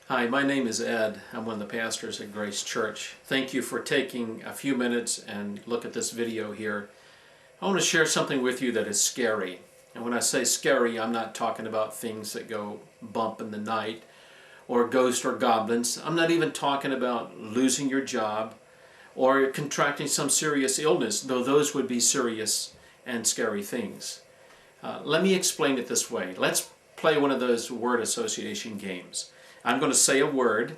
Hi, my name is Ed. I'm one of the pastors at Grace Church. Thank you for taking a few minutes and look at this video here. I want to share something with you that is scary. And when I say scary, I'm not talking about things that go bump in the night or ghosts or goblins. I'm not even talking about losing your job or contracting some serious illness, though those would be serious and scary things. Let me explain it this way. Let's play one of those word association games. I'm going to say a word,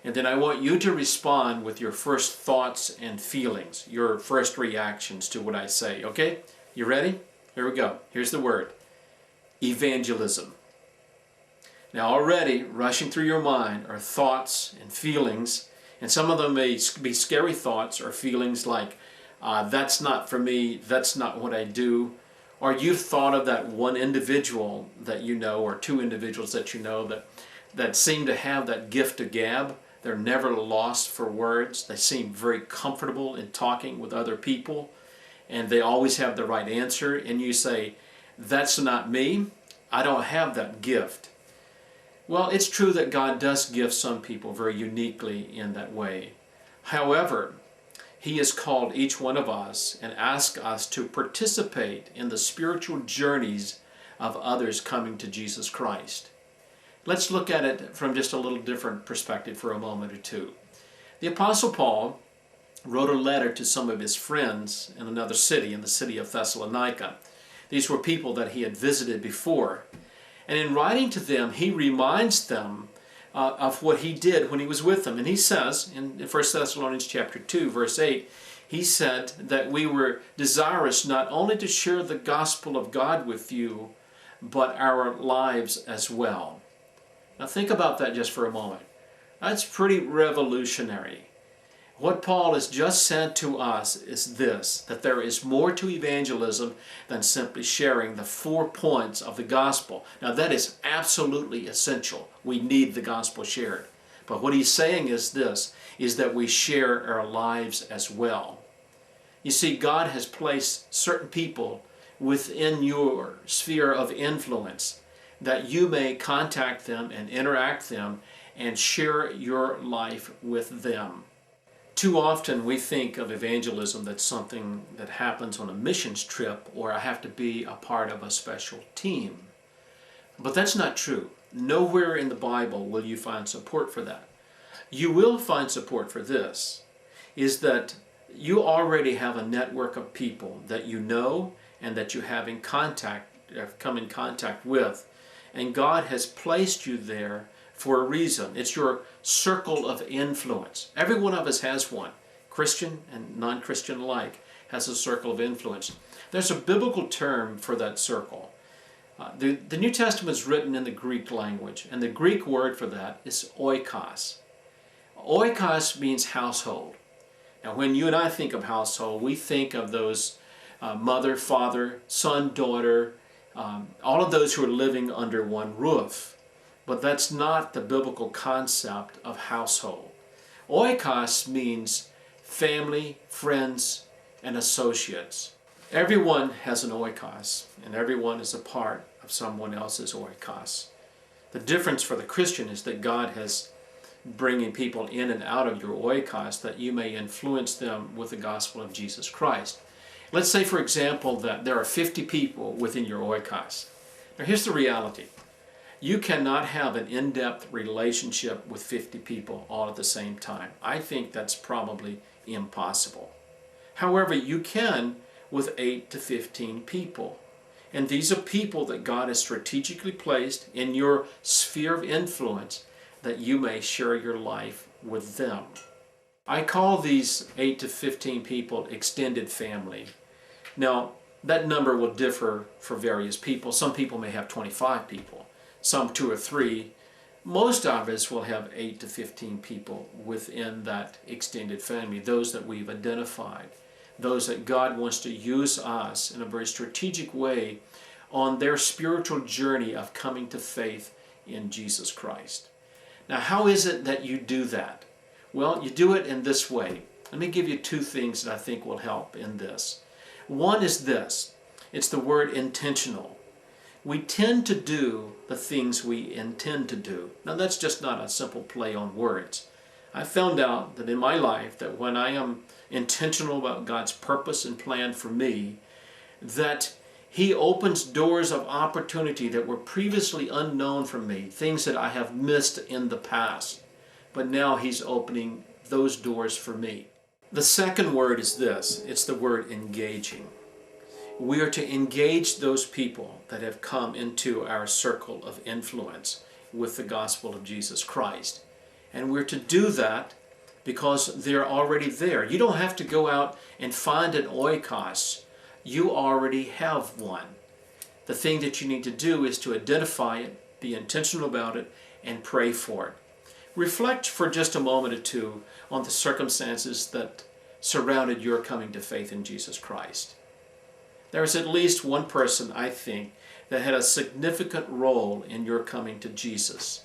and then I want you to respond with your first thoughts and feelings, your first reactions to what I say, okay? You ready? Here we go. Here's the word. Evangelism. Now already, rushing through your mind are thoughts and feelings, and some of them may be scary thoughts or feelings like, that's not for me, that's not what I do. Or you've thought of that one individual that you know, or two individuals that you know that seem to have that gift of gab. They're never lost for words. They seem very comfortable in talking with other people, and they always have the right answer. And you say, that's not me. I don't have that gift. Well, it's true that God does give some people very uniquely in that way. However, He has called each one of us and asked us to participate in the spiritual journeys of others coming to Jesus Christ. Let's look at it from just a little different perspective for a moment or two. The Apostle Paul wrote a letter to some of his friends in another city, in the city of Thessalonica. These were people that he had visited before. And in writing to them, he reminds them of what he did when he was with them. And he says, in 1 Thessalonians chapter 2, verse 8, he said that we were desirous not only to share the gospel of God with you, but our lives as well. Now think about that just for a moment. That's pretty revolutionary. What Paul has just said to us is this, that there is more to evangelism than simply sharing the 4 points of the gospel. Now that is absolutely essential. We need the gospel shared. But what he's saying is this, is that we share our lives as well. You see, God has placed certain people within your sphere of influence that you may contact them and interact them and share your life with them. Too often we think of evangelism that's something that happens on a missions trip, or I have to be a part of a special team. But that's not true. Nowhere in the Bible will you find support for that. You will find support for this, is that you already have a network of people that you know and that you have come in contact with. And God has placed you there for a reason. It's your circle of influence. Every one of us has one. Christian and non-Christian alike has a circle of influence. There's a biblical term for that circle. The New Testament is written in the Greek language, and the Greek word for that is oikos. Oikos means household. Now when you and I think of household, we think of those mother, father, son, daughter, all of those who are living under one roof. But that's not the biblical concept of household. Oikos means family, friends, and associates. Everyone has an oikos, and everyone is a part of someone else's oikos. The difference for the Christian is that God has bringing people in and out of your oikos that you may influence them with the gospel of Jesus Christ. Let's say, for example, that there are 50 people within your oikos. Now here's the reality. You cannot have an in-depth relationship with 50 people all at the same time. I think that's probably impossible. However, you can with 8 to 15 people. And these are people that God has strategically placed in your sphere of influence that you may share your life with them. I call these 8 to 15 people extended family. Now, that number will differ for various people. Some people may have 25 people, some 2 or 3. Most of us will have 8 to 15 people within that extended family, those that we've identified, those that God wants to use us in a very strategic way on their spiritual journey of coming to faith in Jesus Christ. Now, how is it that you do that? Well, you do it in this way. Let me give you 2 things that I think will help in this. One is this. It's the word intentional. we tend to do the things we intend to do. Now that's just not a simple play on words. I found out that in my life that when I am intentional about God's purpose and plan for me, that He opens doors of opportunity that were previously unknown for me, things that I have missed in the past. But now He's opening those doors for me. The second word is this. It's the word engaging. We are to engage those people that have come into our circle of influence with the gospel of Jesus Christ. And we're to do that because they're already there. You don't have to go out and find an oikos. You already have one. The thing that you need to do is to identify it, be intentional about it, and pray for it. Reflect for just a moment or two on the circumstances that surrounded your coming to faith in Jesus Christ. There is at least one person, I think, that had a significant role in your coming to Jesus.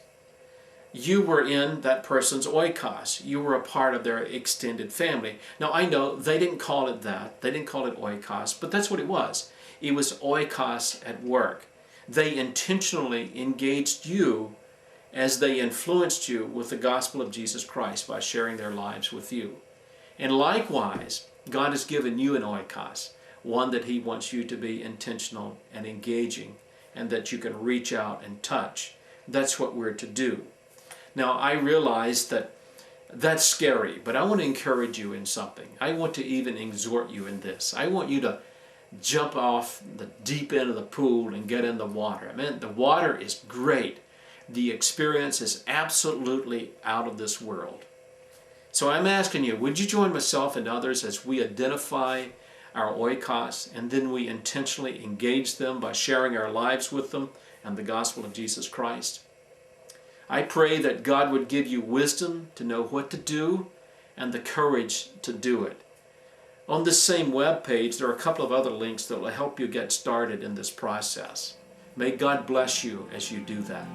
You were in that person's oikos. You were a part of their extended family. Now I know they didn't call it that. They didn't call it oikos, but that's what it was. It was oikos at work. They intentionally engaged you as they influenced you with the gospel of Jesus Christ by sharing their lives with you. And likewise, God has given you an oikos, one that He wants you to be intentional and engaging, and that you can reach out and touch. That's what we're to do. Now, I realize that that's scary, but I want to encourage you in something. I want to even exhort you in this. I want you to jump off the deep end of the pool and get in the water. I mean, the water is great. The experience is absolutely out of this world. So I'm asking you, would you join myself and others as we identify our oikos, and then we intentionally engage them by sharing our lives with them and the gospel of Jesus Christ? I pray that God would give you wisdom to know what to do and the courage to do it. On this same web page, there are a couple of other links that will help you get started in this process. May God bless you as you do that.